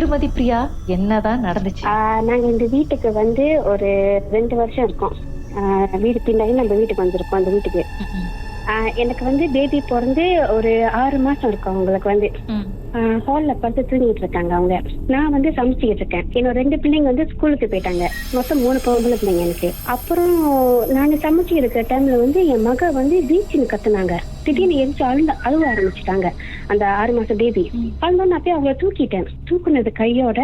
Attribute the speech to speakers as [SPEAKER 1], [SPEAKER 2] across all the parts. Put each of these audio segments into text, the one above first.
[SPEAKER 1] திருமதி பிரியா, என்னதான் நடந்துச்சு?
[SPEAKER 2] நாங்க இந்த வீட்டுக்கு வந்து ஒரு 2 வருஷம் இருக்கோம். வீடு பின்னாடி நம்ம வீட்டுக்கு வந்திருக்கோம். அந்த வீட்டுக்கு எனக்கு வந்து பேபி பிறந்து ஒரு 6 மாசம் இருக்கும். அவங்களுக்கு வந்து ஹால்ல படுத்து தூங்கிட்டு இருக்காங்க அவங்க. நான் வந்து சமைச்சிக்கிட்டு இருக்கேன். என்னோட 2 பிள்ளைங்க வந்து ஸ்கூலுக்கு போயிட்டாங்க. மொத்தம் 3 பொம்பளை பிள்ளைங்க எனக்கு. அப்புறம் நாங்க சமைச்சு இருக்கிற டைம்ல வந்து என் மக வந்து பீச்சுன்னு கத்துனாங்க. திடீர்னு எரிச்சு அழுவ ஆரம்பிச்சுட்டாங்க. அந்த 6 மாசம் பேபி அழுந்தோன்னு அப்பயே அவங்கள தூக்கிட்டேன். தூக்குனது கையோட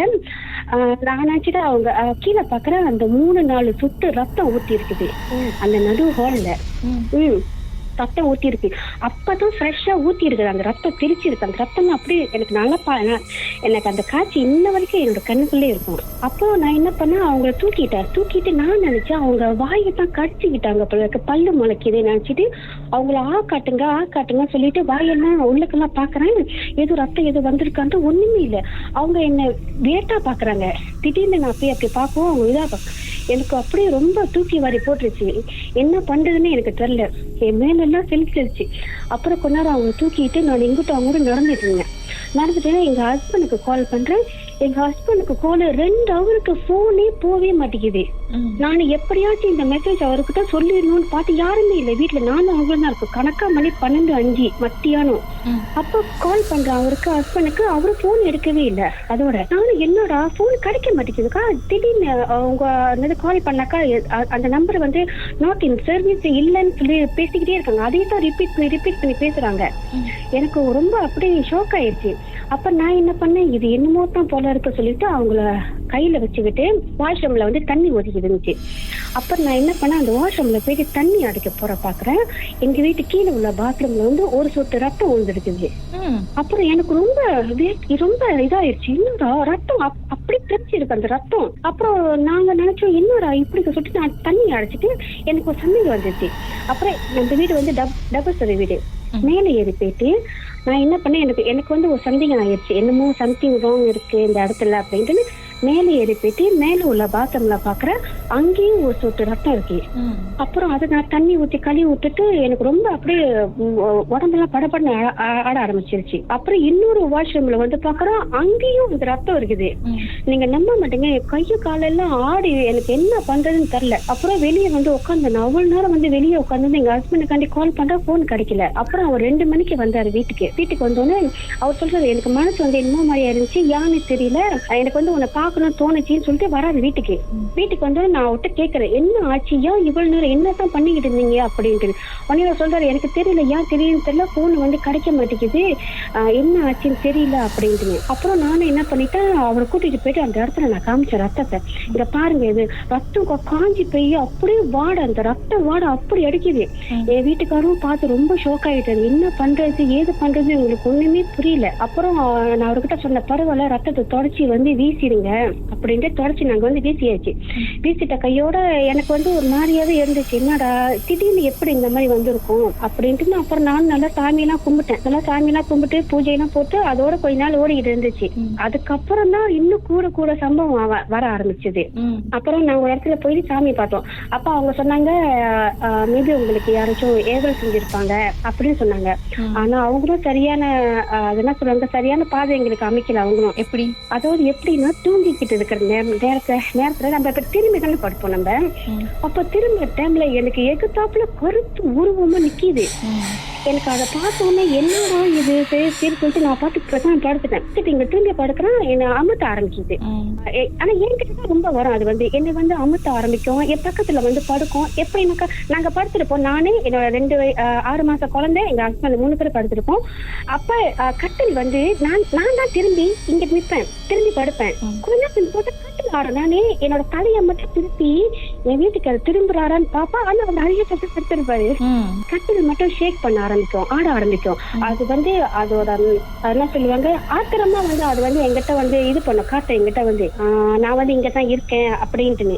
[SPEAKER 2] நான் நினைச்சிட்டு அவங்க கீழே பாக்குறேன். அந்த 3-4 சொட்டு ரத்தம் ஊத்தி இருக்குது அந்த நடு ஹால்ல. ரத்தம் ஊத்தி இருக்கு. அப்பதான் ஃப்ரெஷ்ஷா ஊத்தி இருக்குது. அந்த ரத்தம் பிரிச்சு இருக்கு. அந்த ரத்தம் அப்படியே எனக்கு நல்லா எனக்கு அந்த காட்சி இன்ன வரைக்கும் என்னோட கண்ணுக்குள்ளே இருக்கும். அப்போ நான் என்ன பண்ணேன், அவங்கள தூக்கிட்டு நான் நினைச்சேன் அவங்க வாயத்தான் கடிச்சுக்கிட்டாங்க போல இருக்கு. பல்லு முளைக்குது நினைச்சிட்டு அவங்கள ஆ காட்டுங்க சொல்லிட்டு வாயெல்லாம் உள்ளுக்கெல்லாம் பாக்குறேன். ஏதோ ரத்தம் ஏதோ வந்திருக்கான்ட்டு ஒண்ணுமே இல்லை. அவங்க என்ன வேட்டா பாக்குறாங்க. திடீர்னு நான் அப்படி பார்க்கவும் அவங்க இதா எனக்கு அப்படியே ரொம்ப தூக்கி வாரி போட்டுருச்சு. என்ன பண்றதுன்னு எனக்கு தெரியல. என் மேலெல்லாம் செலுத்திடுச்சு. அப்புறம் கொஞ்ச நேரம் அவங்க தூக்கிட்டு நான் எங்கிட்ட அவங்க கூட நடந்துட்டு எங்க ஹஸ்பண்டுக்கு கால் பண்றேன். எங்க ஹஸ்பண்டுக்கு கால் 2 ஹவருக்கு போனே போவே மாட்டேங்குது. நான் எப்படியாச்சும் இந்த மெசேஜ் அவர்கிட்ட சொல்லிடணும்னு பார்த்து யாருமே இல்லை வீட்டுல. நானும் அவங்க தான் இருக்கும். கணக்கா மணி 12:05 மத்தியானம். அப்ப கால் பண்றேன் அவருக்கு ஹஸ்பண்டுக்கு. அவரு போன் எடுக்கவே இல்லை. அதோட நானும் என்னோட போன் கிடைக்க மாட்டேங்குதுக்கா. திடீர்னு அவங்க கால் பண்ணாக்கா அந்த நம்பர் வந்து நாட் இன் சர்வீஸ் இல்லைன்னு சொல்லி பேசிக்கிட்டே இருக்காங்க. அதையே தான் ரிப்பீட் பண்ணி பேசுறாங்க. எனக்கு ரொம்ப அப்படியே ஷோக் ஆயிடுச்சு. அப்ப நான் என்ன பண்ணேன், இது என்னமோ தான் போல இருக்க சொல்லிட்டு அவங்கள கையில வச்சுக்கிட்டு வாஷ்ரூம்ல வந்து தண்ணி ஒதுக்கிட்டு இருந்துச்சு. அப்புறம் நான் என்ன பண்ணேன், அந்த வாஷ்ரூம்ல போயிட்டு தண்ணி அடிக்க பாக்குறேன். எங்க வீட்டு கீழே உள்ள பாத்ரூம்ல வந்து ஒரு சொட்டு ரத்தம் விழுந்துருக்குது. அப்புறம் எனக்கு ரொம்ப இதாயிருச்சு. என்னடா ரத்தம் அப்படி பிரிச்சு இருக்கு அந்த ரத்தம். அப்புறம் நாங்க நினைச்சோம் என்னடா இப்படி சொல்லிட்டு நான் தண்ணி அடைச்சிட்டு எனக்கு ஒரு சந்தேகம் வந்துருச்சு. அப்புறம் நம்ம வீடு வந்து டபுள் ஸ்டோரி வீடு. மேலே ஏறி போயிட்டு நான் என்ன பண்ணேன், எனக்கு வந்து ஒரு சந்தேகம் ஆயிடுச்சு. என்னமோ சம்திங் ராங் இருக்கு இந்த இடத்துல அப்படின்ட்டு மேலே ஏறி போயிட்டு மேல உள்ள பாத்ரூம்ல பாக்குறேன். அங்கேயும் ஒரு சொட்டு ரத்தம் இருக்கு. அப்புறம் அதை நான் தண்ணி ஊத்தி கழுவி விட்டுட்டு எனக்கு ரொம்ப அப்படியே உடம்பெல்லாம் படப்படன்னு ஆட ஆரம்பிச்சிருச்சு. அப்புறம் இன்னொரு வாஷ்ரூம்ல வந்து பாக்குறோம், அங்கேயும் இந்த ரத்தம் இருக்குது. நீங்க நம்ப மாட்டீங்க, கைய காலெல்லாம் ஆடி எனக்கு என்ன பண்றதுன்னு தெரியல. அப்புறம் வெளியே வந்து உட்காந்து நான் அவ்வளவு நேரம் வந்து வெளியே உட்காந்து எங்க ஹஸ்பண்டுக்காண்டி கால் பண்ற போன் கிடைக்கல. அப்புறம் அவர் 2 மணிக்கு வந்தாரு வீட்டுக்கு வந்தோன்னு அவர் சொல்றாரு, எனக்கு மனசு வந்து என்னமோ மாதிரியா இருந்துச்சு, யான்னு தெரியல, எனக்கு வந்து உன்னை பார்க்கணும் தோணுச்சின்னு சொல்லிட்டு வராது வீட்டுக்கு வந்து நான் அவர்கிட்ட கேட்கறேன், என்ன ஆச்சு, ஏன் இவ்வளவு நேரம் என்னதான் பண்ணிக்கிட்டு இருந்தீங்க அப்படின்ட்டு. உடனே சொல்றாரு, எனக்கு தெரியல, ஏன் தெரியுன்னு தெரியல, போன் வந்து கிடைக்க மாட்டேங்குது, என்ன ஆச்சுன்னு தெரியல அப்படின்ட்டு. அப்புறம் நானும் என்ன பண்ணிட்டேன், அவரை கூட்டிட்டு போயிட்டு அந்த இடத்துல நான் காமிச்சேன் ரத்தத்தை. இங்க பாருங்க, இது ரத்தம் காஞ்சி போய் அப்படியே அந்த ரத்த வாடை அப்படி அடிக்குது. என் வீட்டுக்காரும் பார்த்து ரொம்ப ஷோக் ஆயிட்டாரு. என்ன பண்றது ஏது பண்றது உங்களுக்கு ஒண்ணுமே புரியல. அப்புறம் நான் அவர்கிட்ட சொன்ன, பரவாயில்ல ரத்தத்தை தொடச்சி வந்து வீசிடுங்க அப்படின்ட்டு தொடச்சி நாங்க வந்து வீசியாச்சு. வீசிட்ட கையோட எனக்கு வந்து ஒரு மாதிரியாவே இருந்துச்சு. என்னடா திடீர்னு எப்படி இந்த மாதிரி வந்திருக்கும் அப்படின்ட்டு. அப்புறம் நான் நல்லா சாமியெல்லாம் கும்பிட்டு பூஜையெல்லாம் போட்டு அதோட கொஞ்ச நாள் ஓடிக்கிட்டு இருந்துச்சு. அதுக்கப்புறம் தான் இன்னும் கூட சம்பவம் வர ஆரம்பிச்சது. அப்புறம் நாங்க ஒரு இடத்துல போய் சாமி பார்த்தோம். அப்ப அவங்க சொன்னாங்க, மேபி உங்களுக்கு யாராச்சும் ஏவல் செஞ்சிருப்பாங்க அப்படின்னு சொன்னாங்க. ஆனா அவங்களும் சரியான என்ன சொல்றாங்க, சரியான பாதை எங்களுக்கு அமைக்கல. அவங்களும் எப்படி, அதாவது எப்படின்னா தூங்கிக்கிட்டு இருக்கிற நேரத்துல நம்ம இப்ப திரும்பி தானே படுப்போம் நம்ம. அப்ப திரும்ப டைம்ல எனக்கு எகுத்தாப்புல கருத்து உருவமா நிக்கிது. எனக்கு அதை பார்த்தோன்னே என்னடா இது சரி சொல்லிட்டு நான் படுத்துட்டேன். இங்க திரும்பி படுக்கிறேன், என்ன அமுத்த ஆரம்பிக்குது. ஆனா என்கிட்ட தான் ரொம்ப வரும். அது வந்து என்னை வந்து அமுத்த ஆரம்பிக்கும், என் பக்கத்துல வந்து படுக்கும். எப்படின்னாக்கா நாங்க படுத்துருப்போம், நானே என்னோட 6 மாச குழந்தை, எங்க ஹஸ்பண்ட் 3 பேர் படுத்திருப்போம். அப்ப கட்டில் வந்து நான் தான் திரும்பி இங்க நிற்பேன், திரும்பி படுப்பேன். கொஞ்ச நேரம் போட்டு கட்டில் ஆடும். நானே என்னோட தலையை மட்டும் திருப்பி என் வீட்டுக்கு திரும்புறாரான்னு பாப்பா. ஆனா அவர் நிறைய சத்து படுத்திருப்பாரு. கட்டில் மட்டும் ஷேக் பண்ண ஆட ஆரம்பிக்கும். அது வந்து அதோட என்ன சொல்லுவாங்க, ஆத்திரமா வந்து அது வந்து எங்கிட்ட வந்து இது பண்ணும், காட்ட எங்கிட்ட வந்து நான் வந்து இங்கதான் இருக்கேன் அப்படின்ட்டு.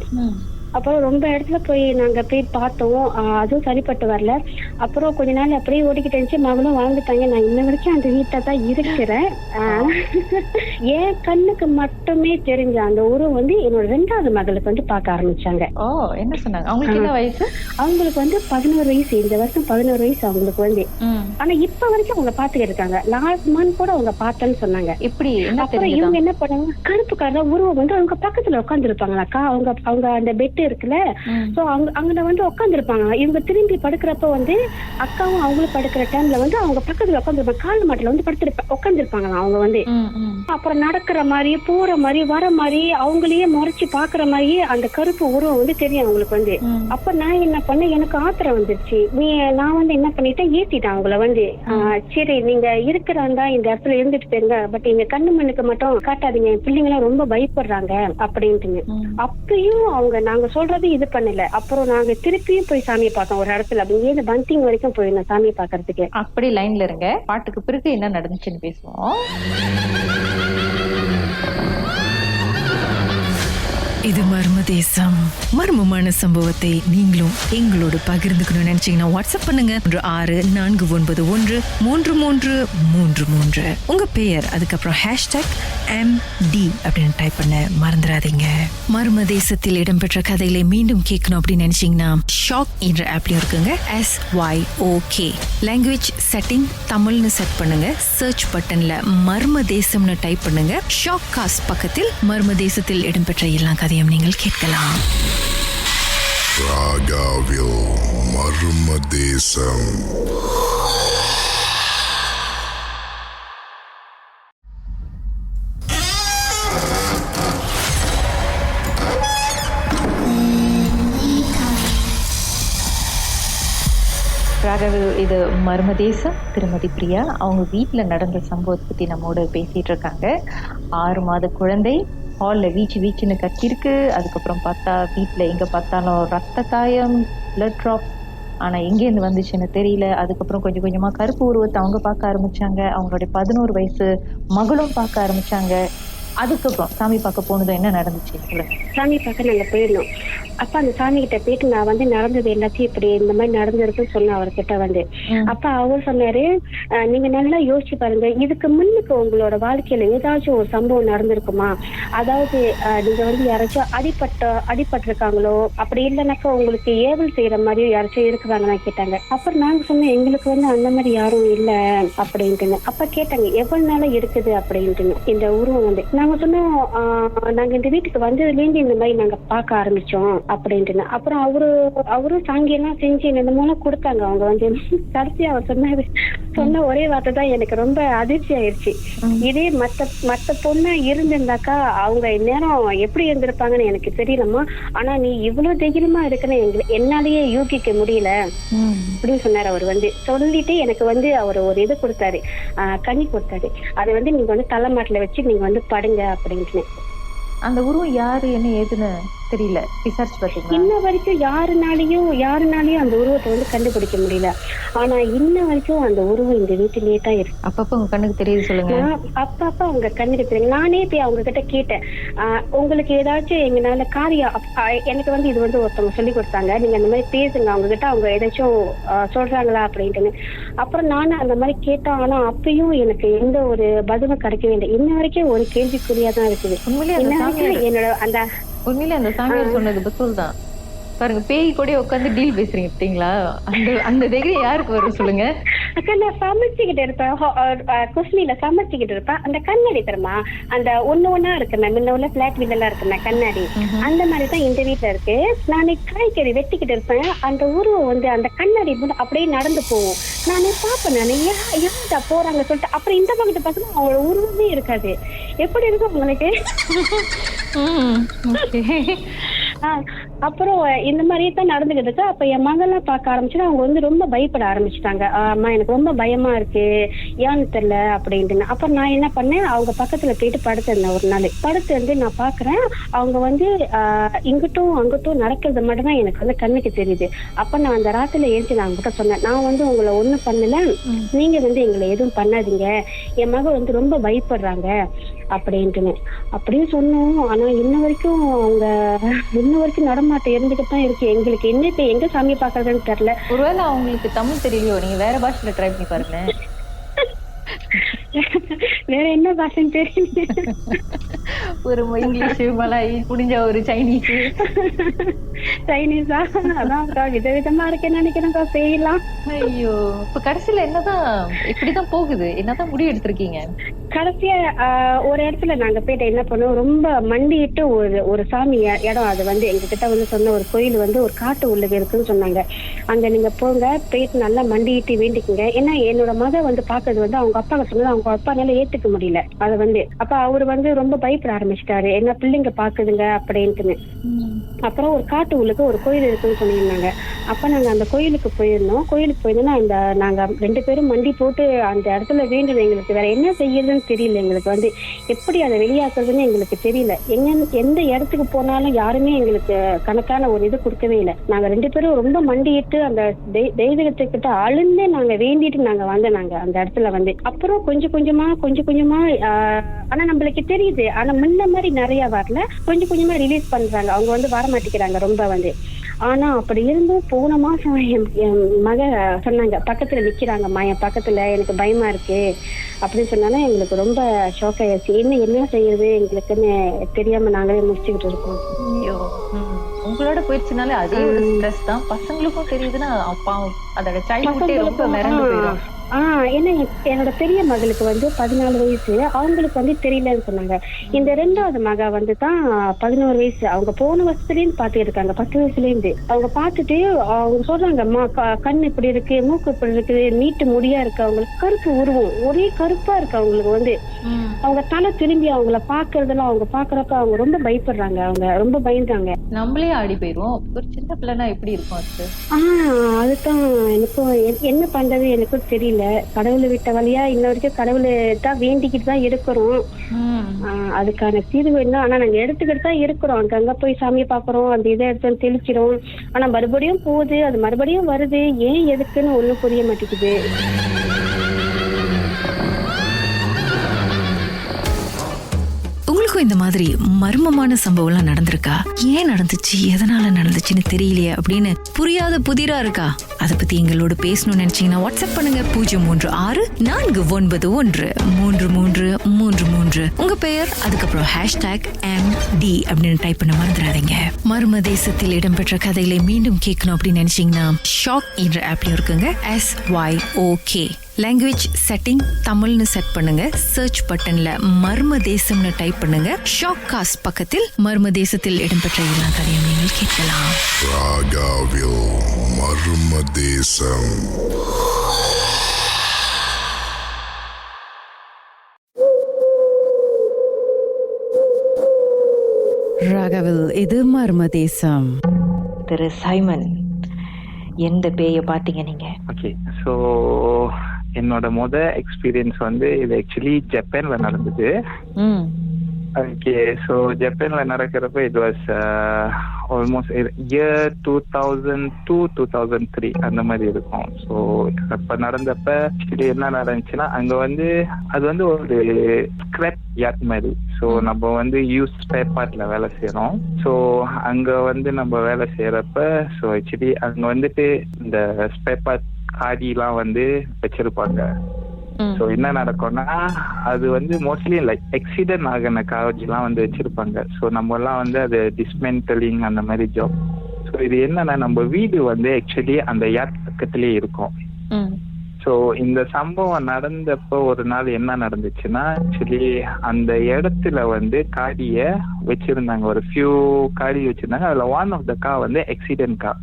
[SPEAKER 2] அப்புறம் ரொம்ப இடத்துல போய் நாங்க போய் பார்த்தோம். அதுவும் சரிப்பட்டு வரல. அப்புறம் கொஞ்ச நாள் அப்படியே ஓடிக்கிட்டு இருந்துச்சு. மகளும் வாழ்ந்துட்டாங்க. நான் இன்ன வரைக்கும் அந்த வீட்டை தான் இருக்கிறேன். என் கண்ணுக்கு மட்டுமே தெரிஞ்ச அந்த உருவம் வந்து என்னோட 2வது மகளுக்கு வந்து பார்க்க ஆரம்பிச்சாங்க.
[SPEAKER 1] என்ன சொன்னாங்க? அவங்களுக்கு என்ன வயசு?
[SPEAKER 2] அவங்களுக்கு வந்து 11 வயசு. இந்த வருஷம் 11 வயசு அவங்களுக்கு வந்து. ஆனா இப்ப வரைக்கும் அவங்க பாத்துக்கிட்டு இருக்காங்க. லாஸ்ட் மந்த் கூட அவங்க பார்த்தேன்னு சொன்னாங்க.
[SPEAKER 1] இப்படி
[SPEAKER 2] அப்புறம் இவங்க என்ன பண்ணாங்க, கருப்பு கலர் உருவம் வந்து அவங்க பக்கத்துல உட்கார்ந்து இருப்பாங்களாக்கா. அவங்க அந்த பெட் இருக்குல்ல, சோ அங்க வந்து உட்கார்ந்து இருப்பாங்க. இவங்க திரும்பி படுக்கிறப்ப வந்து அக்காவும் அவங்களும் படுக்கிற டைம்ல வந்து அவங்க பக்கத்துல உட்காந்துருப்பாங்க. கால் மாட்டில வந்து உட்கார்ந்து இருப்பாங்க அவங்க வந்து. அப்புறம் நடக்கிற மாதிரி, போற மாதிரி, வர மாதிரி, அவங்களையே முறைச்சு பாக்குற மாதிரியே அந்த கருப்பு உருவம் வந்து தெரியும் அவங்களுக்கு வந்து. அப்ப நான் என்ன பண்ணேன், எனக்கு ஆத்திரம் வந்துருச்சு. நான் வந்து என்ன பண்ணிட்டேன், ஏத்திட்டேன் அவங்கள வந்து. சரி நீங்க இருக்கிறாண்டா இந்த இடத்துல இருந்துட்டு போயிருங்க, பட் எங்க கண்ணு மண்ணுக்கு மட்டும் காட்டாதீங்க, என் பிள்ளைங்க எல்லாம் ரொம்ப பயப்படுறாங்க அப்படின்ட்டுங்க. அப்பயும் அவங்க நாங்க சொல்றது இது பண்ணல. அப்புறம் நாங்க திருப்பியும் போய் சாமியை பார்த்தோம் ஒரு இடத்துல. அப்படியே இந்த பந்திங் வரைக்கும் போயிருந்தோம் சாமியை பாக்குறதுக்கு.
[SPEAKER 1] அப்படி லைன்ல இருங்க, பாட்டுக்கு பிறகு என்ன நடந்துச்சுன்னு பேசுவோம்.
[SPEAKER 3] இது மர்ம தேசம். மர்மமான சம்பவத்தை நீங்களும் எங்களோடு பகிர்ந்துக்கணும்னு நினைச்சீங்கன்னா வாட்ஸ்அப் பண்ணுங்க 6491333333. உங்க பெயர் அதுக்கப்புறம் #MD அப்படின்னு டைப் பண்ண மறந்துடாதீங்க. மர்ம தேசத்தில் இடம்பெற்ற கதைகளை மீண்டும் கேட்கணும் அப்படின்னு நினைச்சீங்கன்னா ஷாக் என்ற ஆப்லயும் இருக்குங்க. SYOK லாங்குவேஜ் செட்டிங் தமிழ்னு செட் பண்ணுங்க. சர்ச் பட்டன்ல மர்ம தேசம்னு டைப் பண்ணுங்க. ஷாக் காஸ்ட் பக்கத்தில் மர்ம தேசத்தில் இடம்பெற்ற எல்லா கதையும் நீங்கள் கேட்கலாம்.
[SPEAKER 4] ராகாவில் மர்ம தேசம்.
[SPEAKER 1] ராகவில் இது மர்ம தேசம். திருமதி பிரியா அவங்க வீட்டுல நடந்த சம்பவத்தை பத்தி நம்மோட பேசிட்டு இருக்காங்க. 6 மாத குழந்தை ஹால்ல வீச்சுன்னு கத்திருக்கு. அதுக்கப்புறம் பார்த்தா வீட்டுல எங்க பார்த்தாலும் ரத்த காயம், பிளட் ட்ராப். ஆனா எங்கேருந்து வந்துச்சுன்னு தெரியல. அதுக்கப்புறம் கொஞ்சம் கொஞ்சமா கருப்பு உருவத்தை அவங்க பார்க்க ஆரம்பிச்சாங்க. அவங்களுடைய 11 வயசு மகளும் பார்க்க ஆரம்பிச்சாங்க. அதுக்கப்புறம் சாமி பார்க்க போனதும் என்ன நடந்துச்சு?
[SPEAKER 2] சாமி பார்க்க நாங்க போயிருந்தோம். அப்ப அந்த சாமி கிட்ட போயிட்டு நான் வந்து நடந்தது எல்லாத்தையும் இப்படி இந்த மாதிரி நடந்திருக்குன்னு சொன்னேன் அவர்கிட்ட வந்து. அப்ப அவர் சொன்னாரு, நீங்க நல்லா யோசிச்சு பாருங்க, இதுக்கு முன்னுக்கு உங்களோட வாழ்க்கையில ஏதாச்சும் ஒரு சம்பவம் நடந்திருக்குமா? அதாவது நீங்க வந்து யாராச்சும் அடிபட்டிருக்காங்களோ, அப்படி இல்லைனாக்கா உங்களுக்கு ஏவல் செய்யற மாதிரியும் யாராச்சும் இருக்கிறாங்கன்னு கேட்டாங்க. அப்புறம் நாங்க சொன்னோம், எங்களுக்கு வந்து அந்த மாதிரி யாரும் இல்ல அப்படின்ட்டுன்னு. அப்ப கேட்டாங்க எவ்வளவு நாளா இருக்குது அப்படின்ட்டுன்னு இந்த உருவம் வந்து. நாங்க சொன்னோம், நாங்க இந்த வீட்டுக்கு வந்ததுல இருந்து இந்த மாதிரி நாங்க பார்க்க ஆரம்பிச்சோம் அப்படின்ட்டு. அப்புறம் அவரும் சாங்கியெல்லாம் செஞ்சு என்னமோலாம் கொடுத்தாங்க அவங்க வந்து. கடைசி அவர் சொன்ன ஒரே வார்த்தை தான் எனக்கு ரொம்ப அதிர்ச்சி ஆயிடுச்சு. இதே மத்த பொண்ணா இருந்திருந்தாக்கா அவங்க நேரம் எப்படி இருந்திருப்பாங்கன்னு எனக்கு தெரியலமா. ஆனா நீ இவ்வளவு தைரியமா இருக்குன்னு என்னாலேயே யூகிக்க முடியல அப்படின்னு சொன்னாரு அவர் வந்து. சொல்லிட்டு எனக்கு வந்து அவர் ஒரு இது கொடுத்தாரு, கனி கொடுத்தாரு. அதை வந்து நீங்க வந்து தலைமாட்டில வச்சு நீங்க வந்து படுங்க அப்படின்ட்டு.
[SPEAKER 1] அந்த உருவம் யாரு என்ன ஏதுன்னு தெரியல. விசாரிச்சு பாத்தீங்களா? இன்ன வரைக்கும்
[SPEAKER 2] யாருனாலையும் அந்த உருவத்தை வந்து கண்டுபிடிக்க முடியல. ஆனா இன்ன வரைக்கும் அந்த உருவம் இந்த வீட்டிலேயே தான் இருக்கு.
[SPEAKER 1] அப்பப்ப உங்க கண்ணுக்கு தெரியுது சொல்லுங்க.
[SPEAKER 2] அப்பப்ப அவங்க கண்ணுக்கு தெரியும். நானே போய் அவங்க கிட்ட கேட்டேன், உங்களுக்கு ஏதாச்சும் எங்கனால காரியம் எனக்கு வந்து இது வந்து ஒருத்தவங்க சொல்லி கொடுத்தாங்க, நீங்க அந்த மாதிரி பேசுங்க அவங்க கிட்ட, அவங்க ஏதாச்சும் சொல்றாங்களா அப்படின்ட்டு. அப்புறம் நானும் அந்த மாதிரி கேட்டேன். ஆனா அப்பயும் எனக்கு எந்த ஒரு பதிலும் கிடைக்கவே இல்லை. இன்ன வரைக்கும் ஒரு கேள்விக்குறியாதான் இருக்குது. என்னோட
[SPEAKER 1] உண்மையிலே அந்த சாமியார் சொன்னது பத்தூல் தான். பாருங்க, பேய் கூட உட்காந்து டீல் பேசுறீங்க பார்த்தீங்களா? அந்த தைரியம் யாருக்கு வரும் சொல்லுங்க?
[SPEAKER 2] அக்கா நான் சமைச்சுக்கிட்டு இருப்பேன், குஸ்மில சமைச்சுக்கிட்டு இருப்பேன். அந்த கண்ணாடி தருமா, அந்த ஒண்ணா இருக்குமே, முன்ன உள்ள பிளாட் வீடெல்லாம் இருக்குமே கண்ணாடி, அந்த மாதிரிதான் இந்த வீட்டுல இருக்கு. நான் காய்கறி வெட்டிக்கிட்டு இருப்பேன். அந்த உருவம் வந்து அந்த கண்ணாடி அப்படியே நடந்து போவோம். நானே பாப்பேன், நானே யாருடா போறாங்க சொல்லிட்டு. அப்புறம் இந்த பக்கத்து பசங்க அவங்களோட உருவமே இருக்காது. எப்படி இருக்கும் உங்களுக்கு? அப்புறம் இந்த மாதிரியே தான் நடந்துகிட்டு இருக்கு. அப்ப என் மகள்லாம் பார்க்க ஆரம்பிச்சு அவங்க வந்து ரொம்ப பயப்பட ஆரம்பிச்சுட்டாங்க. அம்மா எனக்கு ரொம்ப பயமா இருக்கு, ஏன்னு தெரியல அப்படின்ட்டு. அப்புறம் நான் என்ன பண்ணேன், அவங்க பக்கத்துல போயிட்டு படுத்திருந்தேன். ஒரு நாள் படுத்திருந்து நான் பாக்குறேன், அவங்க வந்து இங்கிட்டும் அங்கிட்டும் நடக்கிறது மட்டும் தான் எனக்கு வந்து கண்ணுக்கு தெரியுது. அப்ப நான் அந்த ராத்திரில எழுந்து நான் கிட்ட சொன்னேன், நான் வந்து உங்களை ஒண்ணும் பண்ணல, நீங்க வந்து எங்களை எதுவும் பண்ணாதீங்க, என் மகள் வந்து ரொம்ப பயப்படுறாங்க, அப்படின்ட்டுன்னு அப்படியே சொன்னோம். ஆனா இன்ன வரைக்கும் நடமாட்டம் இருந்துகிட்டு தான் இருக்கு. எங்களுக்கு என்ன இப்ப எங்க சாமியை பாக்குறதுன்னு தெரியல.
[SPEAKER 1] ஒருவேளை அவங்களுக்கு தமிழ் தெரியலையோ, நீங்க வேற பாஷையில ட்ரை பண்ணி பாருங்க.
[SPEAKER 2] வேற என்ன பாஷைன்னு தெரியல.
[SPEAKER 1] ஒரு இங்கிலீஷ், மலாய், முடிஞ்ச ஒரு
[SPEAKER 2] சைனீஸா? அதான்க்கா விதவிதமா இருக்கேன்னு நினைக்கிறேன்க்கா. செய்யலாம்.
[SPEAKER 1] ஐயோ, இப்ப கடைசியில இப்படிதான் போகுது, என்னதான் முடிவு எடுத்திருக்கீங்க?
[SPEAKER 2] கடைசியா ஒரு இடத்துல நாங்க போயிட்டு என்ன பண்ணோம், ரொம்ப மண்டிட்டு ஒரு சாமி இடம், அது எங்க கிட்ட சொன்ன ஒரு கோயில் ஒரு காட்டு உள்ள இருக்குன்னு சொன்னாங்க. அங்க நீங்க போங்க, போயிட்டு நல்லா மண்டிட்டு வேண்டிக்குங்க. ஏன்னா என்னோட மக பாக்குறது அவங்க அப்பா சொன்னது அவங்க அப்பானால ஏத்துக்க முடியல. அதை அப்ப அவரு ரொம்ப பயப்பட ஆரம்பிச்சிட்டாரு, என்ன பிள்ளைங்க பாக்குதுங்க அப்படின்ட்டுன்னு. அப்புறம் ஒரு காட்டு உள்ளுக்கு ஒரு கோயில் இருக்குன்னு சொல்லியிருந்தாங்க. அப்ப நாங்க அந்த கோயிலுக்கு போயிருந்தோம். நாங்க 2 பேரும் மண்டி போட்டு அந்த இடத்துல வேண்டியது. எங்களுக்கு வேற என்ன செய்யறதுன்னு தெரியல. எங்களுக்கு எப்படி அதை வெளியாக்குறதுன்னு எங்களுக்கு தெரியல. எந்த இடத்துக்கு போனாலும் யாருமே எங்களுக்கு கணக்கான ஒரு இது கொடுக்கவே இல்லை. நாங்க 2 பேரும் ரொம்ப மண்டிட்டு அந்த தெய்வத்துக்கிட்ட அழுந்து நாங்க வேண்டிட்டு நாங்க அந்த இடத்துல அப்புறம் கொஞ்சம் கொஞ்சமா ஆனா நம்மளுக்கு தெரியுது. ஆனா முன்ன மாதிரி நிறைய வரல, கொஞ்சம் கொஞ்சமா ரிலீஸ் பண்றாங்க. அவங்க வர மாட்டேங்கிறாங்க ரொம்ப. ஆனா அப்படி இருந்தும் போன மாசம் என் மக சொன்னாங்க, பக்கத்துல நிக்கிறாங்கம்மா என் பக்கத்துல, எனக்கு பயமா இருக்கு அப்படின்னு சொன்னாலும் எங்களுக்கு ரொம்ப ஷாக் ஆயிடுச்சு. என்ன செய்யறது எங்களுக்குன்னு தெரியாம நாங்களே முடிச்சுக்கிட்டு இருக்கோம்.
[SPEAKER 1] ஐயோ, உங்களோட போயிடுச்சுனாலே அதே ஒரு ஸ்ட்ரெஸ் தான். பசங்களுக்கும் தெரியுதுன்னா அப்பா அதோட சைல்ட்ஹுட்டே ரொம்ப மிரண்டு போயிடும்.
[SPEAKER 2] ஏன்னா என்னோட பெரிய மகளுக்கு 14 வயசு, அவங்களுக்கு தெரியலன்னு சொன்னாங்க. இந்த 2வது மக தான் 11 வயசு. அவங்க போன வருஷத்துல இருந்து பாத்துட்டு இருக்காங்க, 10 வயசுல இருந்து. அவங்க பாத்துட்டு அவங்க சொல்றாங்க, கண் இப்படி இருக்கு, மூக்கு இப்படி இருக்கு, நீட்டு முடியா இருக்கு, அவங்களுக்கு கருப்பு உருவம், ஒரே கருப்பா இருக்கு அவங்களுக்கு. அவங்க தலை திரும்பி அவங்கள பாக்குறதெல்லாம் அவங்க பாக்குறப்ப அவங்க ரொம்ப பயப்படுறாங்க, அவங்க ரொம்ப பயந்தாங்க.
[SPEAKER 1] நம்மளே ஆடி போயிருவோம். ஒரு சின்ன பிள்ளைனா எப்படி இருக்கும் அது?
[SPEAKER 2] அதுதான் எனக்கும் என்ன பண்றது எனக்கும் தெரியல. கடவுளை விட்ட வழியா இன்ன வரைக்கும் கடவுளை தான் வேண்டிக்கிட்டு தான் இருக்கிறோம். அதுக்கான தீர்வு என்ன, ஆனா நாங்க எடுத்துக்கிட்டு தான் இருக்கிறோம். அங்கங்க போய் சாமியை பாக்குறோம், அந்த இதை எடுத்து தெளிக்கிறோம். ஆனா மறுபடியும் போகுது, அது மறுபடியும் வருது. ஏன் எதுக்குன்னு ஒண்ணும் புரிய மாட்டேங்குது.
[SPEAKER 3] உங்களுக்கும் இந்த மாதிரி மர்மமான சம்பவம் எல்லாம் நடந்திருக்கா? ஏன் நடந்துச்சு, எதனால நடந்துச்சுன்னு தெரியலையே அப்படின்னு புரியாத புதிரா இருக்கா? அதை பத்தி எங்களோட பேசணும்னு நினைச்சீங்கன்னா வாட்ஸ்அப் பண்ணுங்க 036-491-3333. உங்க பெயர், அதுக்கப்புறம் #MD அப்படின்னு டைப் பண்ண மறந்துடாதீங்க. மர்ம தேசத்தில் இடம்பெற்ற கதைகளை மீண்டும் கேட்கணும் அப்படின்னு நினைச்சீங்கன்னா ஷாக் என்ற ஆப்லயும் இருக்குங்க. SYOK லாங்குவேஜ் செட்டிங் தமிழ்னு செட் பண்ணுங்க. சர்ச் பட்டன்ல மர்ம தேசம்னு டைப் பண்ணுங்க. ஷாக் காஸ்ட் பக்கத்தில் மர்ம தேசத்தில் இடம்பெற்ற எல்லா கதையும் நீங்கள் கேட்கலாம்.
[SPEAKER 4] ராகாவில் மர்ம தேசம்.
[SPEAKER 5] ராகவில் இது மர்ம தேசம்.
[SPEAKER 1] திரு சைமன், எந்த பேய பாத்தீங்க நீங்க?
[SPEAKER 6] ஓகே, ஸோ என்னோட எக்ஸ்பீரியன்ஸ் இது ஆக்சுவலி ஜப்பான்ல நடந்தது. ஓகே, ஸோ ஜப்பான்ல நடக்கிறப்ப இட் வாஸ் ஆல்மோஸ்ட் இயர் 2002-2003 அந்த மாதிரி இருக்கும். ஸோ அப்ப நடந்தப்ப ஆக்சுவலி என்ன நடந்துச்சுன்னா, அங்க அது ஒரு ஸ்கிராப் யார்ட் மாதிரி. ஸோ நம்ம யூஸ் ஸ்பேர் பார்ட்ல வேலை செய்யறோம். ஸோ அங்க நம்ம வேலை செய்யறப்ப ஸோ ஆக்சுவலி அங்க இந்த ஸ்பேர் பார்ட் காடிலாம் வச்சிருப்பாங்க. ஸோ என்ன நடக்கும்னா, அது மோஸ்ட்லி லைக் ஆக்சிடென்ட் ஆகின கார்ஜெலாம் வச்சிருப்பாங்க. ஸோ நம்ம எல்லாம் அது டிஸ்மெண்டலிங் அந்த மாதிரி ஜாப். ஸோ இது என்னன்னா, நம்ம வீடு ஆக்சுவலி அந்த யார்ட் பக்கத்திலேயே இருக்கும். ஸோ இந்த சம்பவம் நடந்தப்போ ஒரு நாள் என்ன நடந்துச்சுன்னா, ஆக்சுவலி அந்த இடத்துல காடிய வச்சிருந்தாங்க. ஒரு ஃபியூ காடி வச்சிருந்தாங்க. அதுல one of the car accident car.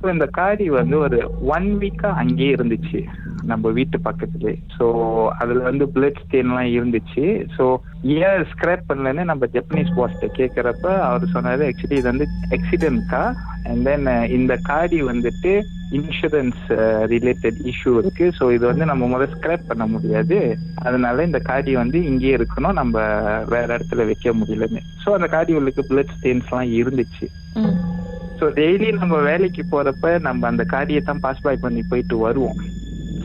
[SPEAKER 6] So இந்த காடி ஒரு 1 வீக்கா அங்கேயே இருந்துச்சு நம்ம வீட்டு பக்கத்துலேயே. ஸோ அதுல பிளட் ஸ்டெயின்லாம் இருந்துச்சு. ஸோ ஏன் ஸ்கிராப் பண்ணலன்னு நம்ம ஜப்பனீஸ் பாஸ்ட்ட கேட்கறப்ப அவர் சொன்னாரு, ஆக்சுவலி இது ஆக்சிடென்ட் கார். அண்ட் தென் இந்த காடி இன்சூரன்ஸ் ரிலேட்டட் இஷ்யூ இருக்கு. ஸோ இது நம்ம முதல்ல ஸ்கிராப் பண்ண முடியாது, அதனால இந்த காடி இங்கேயே இருக்கணும், நம்ம வேற இடத்துல வைக்க முடியலன்னு. ஸோ அந்த காடி உள்ளுக்கு பிளட் ஸ்டெயின்ஸ்லாம் இருந்துச்சு. ஸோ டெய்லி நம்ம வேலைக்கு போறப்ப நம்ம அந்த காடியை தான் பாஸ் பை பண்ணி போயிட்டு வருவோம்.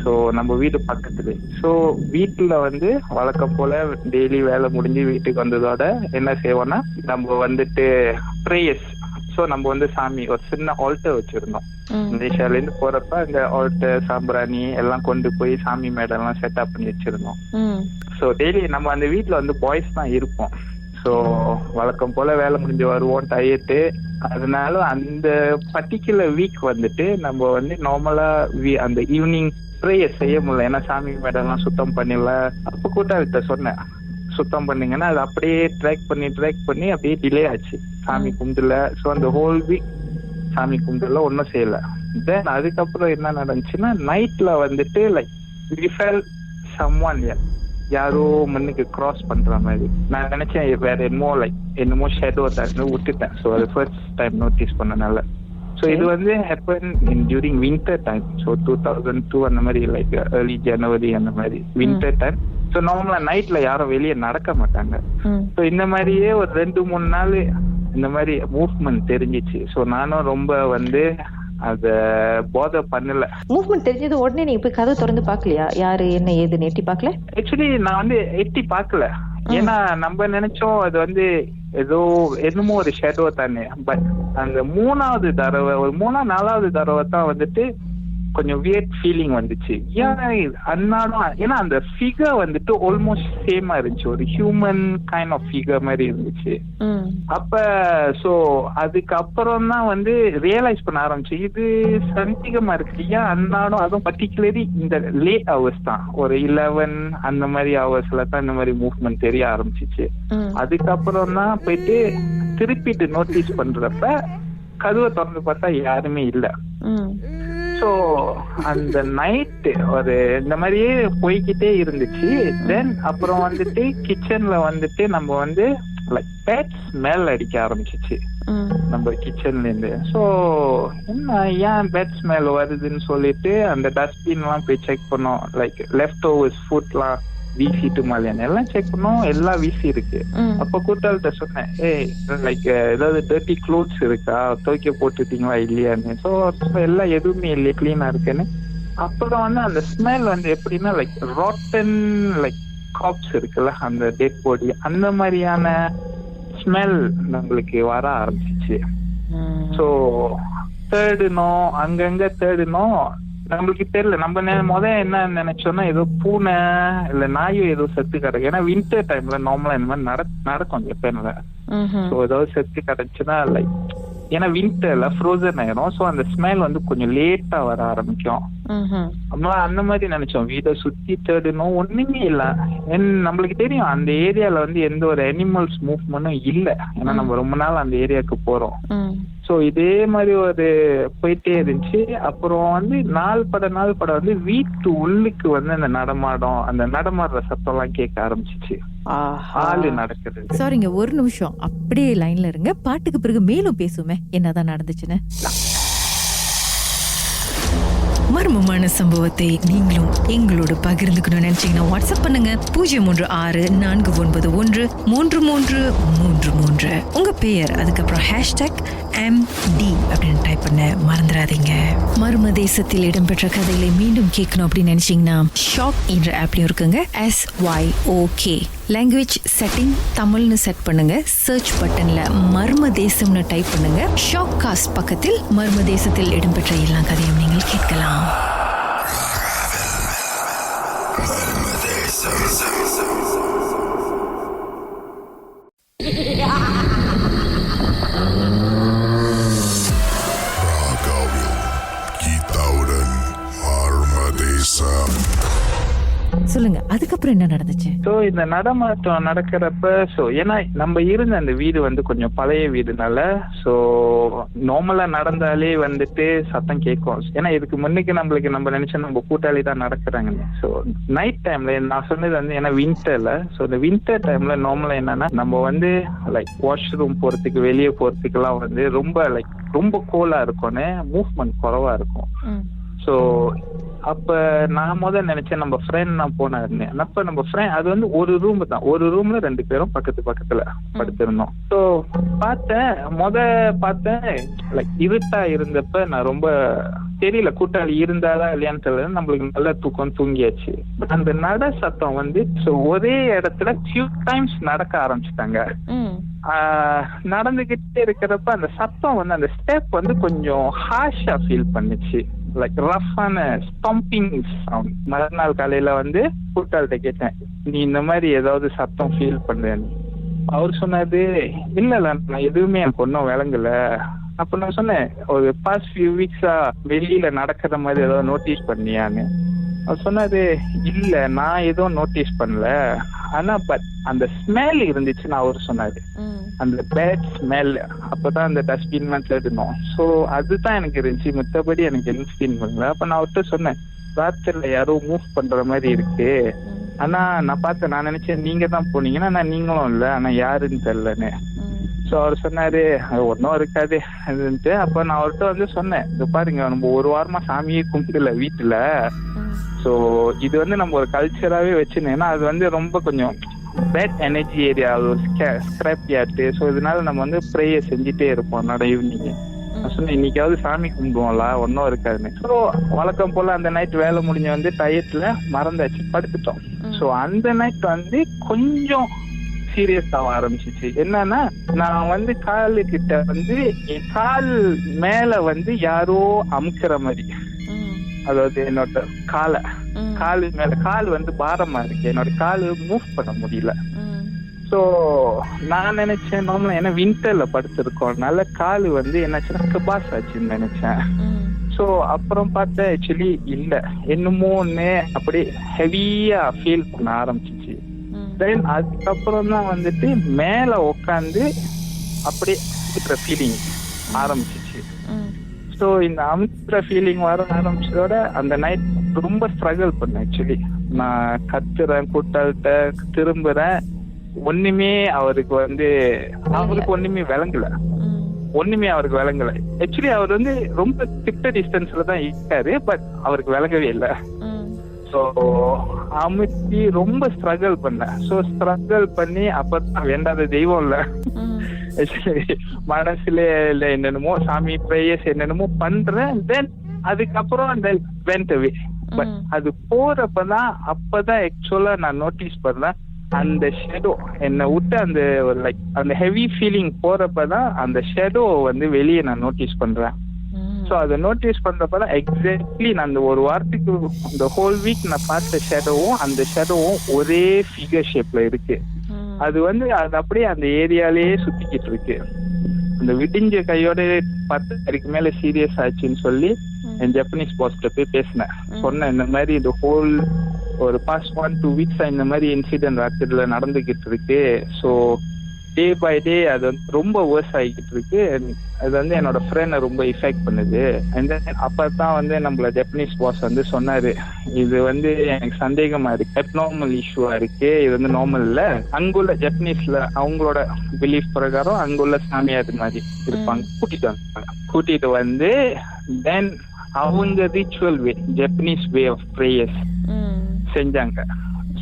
[SPEAKER 6] ஸோ ஸோ நம்ம வீடு பக்கத்துல. ஸோ வீட்டுல வந்து வழக்கம் போல டெய்லி வேலை முடிஞ்சு வீட்டுக்கு வந்ததோட என்ன செய்வோம்னா நம்ம வந்துட்டு ப்ரேயர்ஸ். ஸோ நம்ம வந்து சாமி ஒரு சின்ன ஆல்டர் வச்சிருந்தோம். மலேசியால இருந்து போறப்ப அங்க ஆல்டர் சாம்பிராணி எல்லாம் கொண்டு போய் சாமி மேடெல்லாம் செட்டப் பண்ணி வச்சிருந்தோம். ஸோ டெய்லி நம்ம அந்த வீட்டுல வந்து பாய்ஸ் தான் இருப்போம். ஸோ வழக்கம் போல வேலை முடிஞ்சு வருவோம் டயர்ட்டு. அதனால அந்த பர்டிகுலர் வீக் வந்துட்டு நம்ம வந்து நார்மலா அந்த ஈவினிங் ப்ரேயர் செய்ய முடியல. ஏன்னா சாமி மேடெல்லாம் சுத்தம் பண்ணல. அப்ப கூட்டாளிட்ட சொன்னேன் சுத்தம் பண்ணீங்கன்னா அது அப்படியே ட்ராக் பண்ணி அப்படியே டிலே ஆச்சு. சாமி கும்பிடல. ஸோ அந்த ஹோல் வீக் சாமி கும்பிடல, ஒன்றும் செய்யல. தென் அதுக்கப்புறம் என்ன நடந்துச்சுன்னா நைட்ல வந்துட்டு லைக் we felt someone யாரோ முன்னுக்கு கிராஸ் பண்ற மாதிரி. நான் நினைச்சேன் வேற என்னமோ ஷேடோ தான் விட்டுட்டேன். ஸோ அது ஃபர்ஸ்ட் டைம் நோட்டீஸ் பண்ணனால. ஸோ இது வந்து happen during winter time. So 2002 அந்த மாதிரி லைக் ஏர்லி ஜனவரி அந்த மாதிரி வின்டர் டைம். ஸோ நார்மலா நைட்ல யாரும் வெளியே நடக்க மாட்டாங்க. ஸோ இந்த மாதிரியே ஒரு 2-3 நாள் இந்த மாதிரி மூவ்மெண்ட் தெரிஞ்சிச்சு. ஸோ நானும் ரொம்ப வந்து அத போதை பண்ணல.
[SPEAKER 1] மூவ்மெண்ட் தெரிஞ்சது உடனே நீங்க போய் கதை திறந்து பாக்கலையா? யாரு என்ன ஏதுன்னு எட்டி பாக்கல?
[SPEAKER 6] ஆக்சுவலி நான் வந்து எட்டி பாக்கல. ஏன்னா நம்ம நினைச்சோம் அது வந்து என்னமோ ஒரு ஷேடோ தானே. பட் அந்த 3வது தடவை ஒரு 4வது தடவை தான் வந்துட்டு கொஞ்சம் வியர்ட் ஃபீலிங் வந்துச்சு. ஏன்னா அந்த ஃபிகர் வந்துட்டு ஆல்மோஸ்ட் சேமா இருந்துச்சு. ஒரு ஹியூமன் கைண்ட் ஆஃப் ஃபிகர் மாதிரி இருந்துச்சு. அப்ப சோ அதுக்கப்புறம் தான் வந்து ரியலைஸ் பண்ண ஆரம்பிச்சு இது சந்தேகமா இருக்கு. ஏன் அன்னாடும் அதுவும் பர்டிகுலரி இந்த லேட் ஹவர்ஸ் தான், ஒரு 11 அந்த மாதிரி ஹவர்ஸ்ல தான் இந்த மாதிரி மூவ்மெண்ட் தெரிய ஆரம்பிச்சிச்சு. அதுக்கப்புறம் தான் போயிட்டு திருப்பிட்டு நோட்டீஸ் பண்றப்ப கதவை திறந்து பார்த்தா யாருமே இல்லை. ஸோ அந்த நைட்டு ஒரு இந்த மாதிரியே போய்கிட்டே இருந்துச்சு. தென் அப்புறம் வந்துட்டு கிச்சன்ல வந்துட்டு நம்ம வந்து லைக் பேட் ஸ்மெல் அடிக்க ஆரம்பிச்சிச்சு நம்ம கிச்சன்ல இருந்து. ஸோ என்ன ஏன் பேட் ஸ்மெல் வருதுன்னு சொல்லிட்டு அந்த டஸ்ட்பின் எல்லாம் போய் செக் பண்ணோம். லைக் லெஃப்ட் ஓவர்ஸ் ஃபுட்லாம் வீசிட்டு மாதிரியான எல்லாம் செக் பண்ணோம். எல்லாம் வீசி இருக்கு. அப்ப கூட்டாளிட்ட சொன்னேன், லைக் ஏதாவது டர்ட்டி க்ளோத்ஸ் இருக்கா, துவைக்க போட்டுட்டீங்களா இல்லையான்னு. ஸோ எல்லாம் எதுவுமே இல்லையா, கிளீனா இருக்குன்னு. அப்புறம் வந்து அந்த ஸ்மெல் வந்து எப்படின்னா லைக் ராட்டன் லைக் காப்ஸ் இருக்குல்ல, அந்த டெட் பாடி அந்த மாதிரியான ஸ்மெல் நம்மளுக்கு வர ஆரம்பிச்சிச்சு. ஸோ தேடினோம், அங்கங்க தேடினோம், நம்மளுக்கு தெரியல. நம்ம என்ன நினைச்சோம்னா ஏதோ பூனை இல்ல நாயும் ஏதோ செத்து கிடக்கு. ஏன்னா வின்டர் டைம்ல நார்மலா இந்த மாதிரி நடக்கும் எப்ப. ஸோ ஏதாவது செத்து கிடச்சுன்னா லைக் ஏன்னா வின்டர்ல ஃப்ரோசன் ஆயிரும். ஸோ அந்த ஸ்மெல் வந்து கொஞ்சம் லேட்டா வர ஆரம்பிக்கும். அந்த மாதிரி நினைச்சோம். வீட்டை சுத்தி தேடணும், ஒண்ணுமே இல்ல. நம்மளுக்கு தெரியும் அந்த ஏரியால வந்து எந்த ஒரு அனிமல்ஸ் மூவ்மெண்ட்டும் இல்ல. ஏன்னா நம்ம ரொம்ப நாள் அந்த ஏரியாவுக்கு போறோம். ஸோ இதே மாதிரி ஒரு போயிட்டே இருந்துச்சு. அப்புறம் வந்து நாள் பட வந்து வீட்டு உள்ளுக்கு வந்து அந்த நடமாடுற சத்தம் எல்லாம் கேட்க ஆரம்பிச்சிச்சு. ஆளு நடக்குது.
[SPEAKER 3] சாரிங்க, ஒரு நிமிஷம் அப்படியே லைன்ல இருங்க. பாட்டுக்கு பிறகு மேலும் பேசுமே என்னதான் நடந்துச்சுன்னு. மர்மமான சம்பவத்தை நீங்களும் எங்களோடு பகிர்ந்துக்கணும்னு நினைச்சீங்கன்னா வாட்ஸ்அப் பண்ணுங்க 0364413333. உங்க பெயர் அதுக்கப்புறம் #MD அப்படின்னு டைப் பண்ண மறந்துடாதீங்க. மர்ம தேசத்தில் இடம்பெற்ற கதைகளை மீண்டும் கேட்கணும் அப்படின்னு நினைச்சீங்கன்னா ஷாக் என்ற ஆப்லயும் இருக்குங்க. SYOK லாங்குவேஜ் செட்டிங் தமிழ்னு செட் பண்ணுங்க. சர்ச் பட்டன்ல மர்ம தேசம்னு டைப் பண்ணுங்க. ஷாக் காஸ்ட் பக்கத்தில் மர்ம தேசத்தில் இடம்பெற்ற எல்லா கதையும் நீங்கள் கேட்கலாம். சொல்லுங்க, அதுக்கப்புறம் என்ன நடந்துச்சு?
[SPEAKER 6] சோ இந்த நடமாட்டம் நடக்கிறப்ப ஏன்னா நம்ம இருந்த அந்த வீடு வந்து கொஞ்சம் பழைய வீடுனால சோ நார்மலா நடந்தாலே வந்துட்டு சத்தம் கேட்கும். ஏன்னா இதுக்கு முன்னுக்கு நம்ம நினைச்சா நம்ம கூட்டாளி தான் நடக்கிறாங்க. சோ நைட் டைம்ல நான் சொன்னது வந்து ஏன்னா வின்டர்ல இந்த வின்டர் டைம்ல நார்மலா என்னன்னா நம்ம வந்து லைக் வாஷ்ரூம் போறதுக்கு வெளியே போறதுக்கு எல்லாம் வந்து ரொம்ப கோலா இருக்கும்னு மூவ்மெண்ட் குறைவா இருக்கும். ஸோ அப்ப நான் முதல்ல நினைச்சேன் நம்ம ஃப்ரெண்ட் நான் போனாருன்னு. அப்ப நம்ம ஃப்ரெண்ட் அது வந்து ஒரு ரூம் தான், ஒரு ரூம்ல 2 பேரும் பக்கத்துல படுத்திருந்தோம். ஸோ பார்த்தேன் லைக் இருட்டா இருந்தப்ப நான் ரொம்ப தெரியல கூட்டாளி இருந்தாதான் இல்லையான்னு தெரியல, நம்மளுக்கு நல்ல தூங்கியாச்சு. அந்த நட சத்தம் வந்து ஒரே இடத்துல ஃபியூ டைம்ஸ் நடக்க ஆரம்பிச்சுட்டாங்க. நடந்துகிட்டே இருக்கிறப்ப அந்த சத்தம் வந்து அந்த ஸ்டெப் வந்து கொஞ்சம் ஹார்ஷா ஃபீல் பண்ணுச்சு, லைக் ரஃப்பான ஸ்டம்பிங் சவுண்ட். மறுநாள் காலையில வந்து கூட்டாளிட்ட கேட்டேன், நீ இந்த மாதிரி ஏதாவது சத்தம் ஃபீல் பண்றேன்னு. அவர் சொன்னாரு, இல்ல நான் எதுவுமே எனக்கு ஒன்றும் விளங்கல. அப்ப நான் சொன்னேன், ஒரு பாஸ்ட் ஃபியூ வீக்ஸா வெளியில நடக்கிற மாதிரி ஏதாவது நோட்டீஸ் பண்ணியான்னு. அவர் சொன்னாரு, இல்ல நான் எதுவும் நோட்டீஸ் பண்ணல, ஆனா பட் அந்த ஸ்மெல் இருந்துச்சுன்னு அவர் சொன்னாரு. அந்த பேட் ஸ்மெல். அப்பதான் அந்த டஸ்ட்பின் தேடினோம். ஸோ அதுதான் எனக்கு இருந்துச்சு, மற்றபடி எனக்கு என்ன ஃபீல் பண்ணல. அப்ப நான் அவர்கிட்ட சொன்னேன், ராத்திரில யாரோ மூவ் பண்ற மாதிரி இருக்கு, ஆனா நான் பார்த்தேன், நான் நினைச்சேன் நீங்க தான் போனீங்கன்னா, நான் நீங்களும் இல்லை, ஆனா யாருன்னு தெரியலன்னு. ஸோ அவர் சொன்னாரு, அது ஒன்றும் இருக்காது அதுன்ட்டு. அப்ப நான் அவர்கிட்ட வந்து சொன்னேன், இது பாருங்க நம்ம ஒரு வாரமா சாமியே கும்பிடல வீட்டுல. ஸோ இது வந்து நம்ம ஒரு கல்ச்சராகவே வச்சுருந்தேன்னா அது வந்து ரொம்ப கொஞ்சம் பேட் எனர்ஜி ஏரியா, ஒரு ஸ்கிராப் யார்ட்டு. ஸோ இதனால நம்ம வந்து ப்ரேயர் செஞ்சுட்டே இருப்போம் நட ஈவினிங். நான் சொன்னேன், இன்னைக்காவது சாமி கும்பிடுவோம்ல, ஒன்றும் இருக்காதுன்னு. ஸோ வழக்கம் போல அந்த நைட் வேலை முடிஞ்ச வந்து டயத்துல மறந்தாச்சு, படுத்துட்டோம். ஸோ அந்த நைட் வந்து கொஞ்சம் சீரியஸ் ஆக ஆரம்பிச்சிச்சு. என்னன்னா, நான் வந்து காலு கிட்ட வந்து என் கால் மேல வந்து யாரோ அமுக்கிற மாதிரி, அதாவது என்னோட காலு மேல கால் வந்து பாரமா இருக்கு, என்னோட காலு மூவ் பண்ண முடியல. ஸோ நான் நினைச்சேன், ஏன்னா விண்டர்ல படுத்திருக்கோம், நல்ல காலு வந்து என்னாச்சுன்னா கபாஸ் ஆச்சுன்னு நினைச்சேன். ஸோ அப்புறம் பார்த்தேன், ஆக்சுவலி இல்ல, என்னமோ ஒன்று அப்படியே ஹெவியா ஃபீல் பண்ண ஆரம்பிச்சிச்சு. தென் அதுக்கப்புறம் தான் வந்துட்டு மேல உட்காந்து அப்படியே ஃபீலிங் ஆரம்பிச்சிச்சு. ஸோ இந்த அமுத்துற ஃபீலிங் வர ஆரம்பிச்சதோட அந்த நைட் ரொம்ப ஸ்ட்ரகிள் பண்ணேன். ஆக்சுவலி நான் கத்துறேன், கூட்டாளிட்ட திரும்புறேன், ஒண்ணுமே அவருக்கு ஒண்ணுமே விளங்கல. ஆக்சுவலி அவர் வந்து ரொம்ப கிட்ட டிஸ்டன்ஸ்ல தான் இருக்காரு, பட் அவருக்கு விளங்கவே இல்லை. ஸோ அமுத்தி ரொம்ப ஸ்ட்ரகிள் பண்ணேன். ஸோ ஸ்ட்ரகிள் பண்ணி அப்பதான் வேண்டாத தெய்வம் இல்லை, மனசுல இல்ல என்னென்னமோ சாமி ப்ரேயர்ஸ் என்னென்னமோ பண்றேன். தென் அதுக்கப்புறம் அந்த வெண்ட் அவே. பட் அது போறப்பதான் அப்பதான் ஆக்சுவலா நான் நோட்டீஸ் பண்ணேன், அந்த ஷேடோ என்னை விட்டு அந்த லைக் அந்த ஹெவி ஃபீலிங் போறப்பதான் அந்த ஷேடோ வந்து வெளியே நான் நோட்டீஸ் பண்றேன். ஸோ அதை நோட்டீஸ் பண்றப்பதான் எக்ஸாக்ட்லி நான் அந்த ஒரு வாரத்துக்கு இந்த ஹோல் வீக் நான் பார்த்த ஷேடோவும் அந்த ஷேடோவும் ஒரே ஃபிகர் ஷேப்ல இருக்கு. அது வந்து அது அப்படியே அந்த ஏரியாலேயே சுத்திக்கிட்டு இருக்கு. அந்த விடிஞ்ச கையோட 10 வரைக்கும் மேல சீரியஸ் ஆச்சுன்னு சொல்லி என் ஜப்பனீஸ் பாஸ்ட போய் பேசினேன். சொன்னேன், இந்த மாதிரி இந்த ஹோல் ஒரு பாஸ்ட் 1-2 வீக்ஸா இந்த மாதிரி இன்சிடென்ட் ராத்திரில நடந்துகிட்டு இருக்கு. ஸோ டே பை டே அது வந்து ரொம்ப வேர்ஸ் ஆகிக்கிட்டு இருக்கு. அது வந்து என்னோட ஃப்ரெண்டை ரொம்ப இஃபெக்ட் பண்ணுது. அண்ட் தென் அப்பதான் வந்து நம்மள ஜப்பனீஸ் பாஸ் வந்து சொன்னாரு, இது வந்து எனக்கு சந்தேகமா இருக்கு, அப்நார்மல் இஷ்யூவா இருக்கு, இது வந்து நார்மல் இல்ல. அங்குள்ள ஜப்பனீஸ்ல அவங்களோட பிலீஃப் பிரகாரம் அங்குள்ள சாமியார் மாதிரி இருப்பாங்க, கூட்டிட்டு வந்து தென் அவங்க ritual way, Japanese way of prayers செஞ்சாங்க.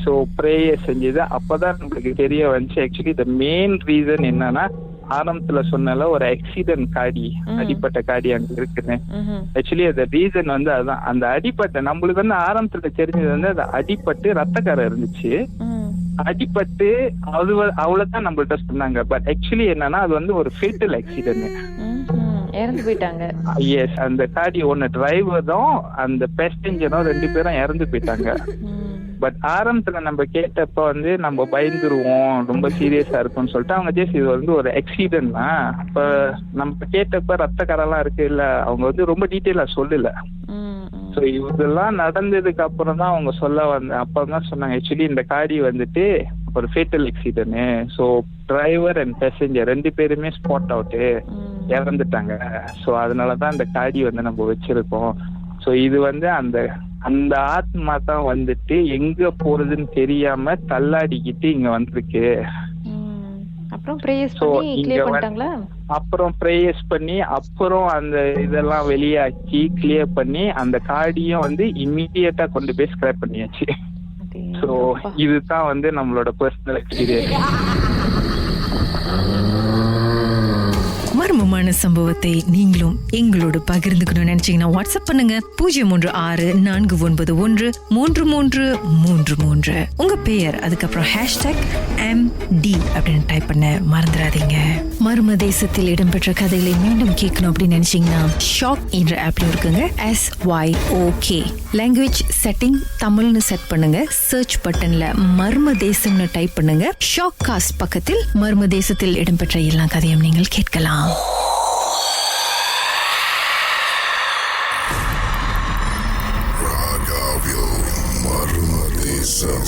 [SPEAKER 6] ஸோ ப்ரேயர் செஞ்சது அப்பதான் நம்மளுக்கு தெரிய வந்துச்சு. ஆக்சுவலி த மெயின் ரீசன் என்னன்னா, ஆரம்பத்துல சொன்னால ஒரு ஆக்சிடென்ட் காடி, அடிப்பட்ட காடி அங்க இருக்குன்னு. ஆக்சுவலி அந்த ரீசன் வந்து அதுதான், அந்த அடிப்பட்ட நம்மளுக்கு வந்து ஆரம்பத்துல தெரிஞ்சது வந்து அது அடிப்பட்டு ரத்தக்காரம் இருந்துச்சு, அடிப்பட்டு அவ்வளவுதான் நம்மள்ட்ட சொன்னாங்க. பட் ஆக்சுவலி என்னன்னா அது வந்து ஒரு ஃபேட்டல் ஆக்சிடென்ட்,
[SPEAKER 1] இறந்து போயிட்டாங்க.
[SPEAKER 6] எஸ், அந்த காடி ஒன்னு டிரைவரும் அந்த பேசஞ்சரும் 2 பேரும் இறந்து போயிட்டாங்க. பட் ஆரம்பத்துல நம்ம கேட்டப்ப வந்து நம்ம பயந்துருவோம், ரொம்ப சீரியஸா இருக்கும்னு சொல்லிட்டு அவங்க ஜெஸ்ட் இது வந்து ஒரு ஆக்சிடென்ட் தான். அப்ப நம்ம கேட்டப்ப ரத்த கரெல்லாம் இருக்கு இல்ல, அவங்க வந்து ரொம்ப டீட்டெயிலா சொல்லல. ஸோ இதெல்லாம் நடந்ததுக்கு அப்புறம் தான் அவங்க சொல்ல அப்பதான் சொன்னாங்க, ஆக்சுவலி இந்த காடி வந்துட்டு ஒரு fatal accident. So driver and passenger 2 பேருமே ஸ்பாட் அவுட்டு இறந்துட்டாங்க. ஸோ அதனாலதான் இந்த காடி வந்து நம்ம வச்சிருக்கோம். ஸோ இது வந்து அந்த ஆத்மா தான் வந்துட்டு எங்க போறதுன்னு தெரியாம தள்ளாடிக்கிட்டு இங்க வந்திருக்கு.
[SPEAKER 1] அப்புறம் பிரேயர்ஸ் பண்ணி கிளியர் பண்ணிட்டாங்களா?
[SPEAKER 6] அப்புறம் ப்ரேயர்ஸ் பண்ணி அப்புறம் அந்த இதெல்லாம் வெளியாக்கி கிளியர் பண்ணி அந்த கார்டையும் வந்து இம்மீடியட்டா கொண்டு போய் ஸ்கிராப் பண்ணியாச்சு. ஸோ இதுதான் வந்து நம்மளோட பர்சனல் எக்ஸ்பீரியன்ஸ்.
[SPEAKER 3] மர்மமான சம்பவத்தை நீங்களும் எங்களோடு பகிர்ந்துக்கணும்னு நினைச்சீங்கன்னா வாட்ஸ்அப் பண்ணுங்க 0364333333. உங்க பெயர் அதுக்கப்புறம் #MD அப்படின்னு டைப் பண்ண மறந்துடாதீங்க. மர்ம தேசத்தில் இடம்பெற்ற கதைகளை மீண்டும் கேட்கணும் அப்படின்னு நினைச்சீங்கன்னா ஷாக் என்ற ஆப்ல இருக்குங்க. SYOK லாங்குவேஜ் செட்டிங் தமிழ்னு செட் பண்ணுங்க. சர்ச் பட்டன்ல மர்ம தேசம்னு டைப் பண்ணுங்க. ஷாக் காஸ்ட் பக்கத்தில் மர்ம தேசத்தில் இடம்பெற்ற எல்லா கதையும் நீங்கள் கேட்கலாம்.
[SPEAKER 4] Ragaville Marmadesam.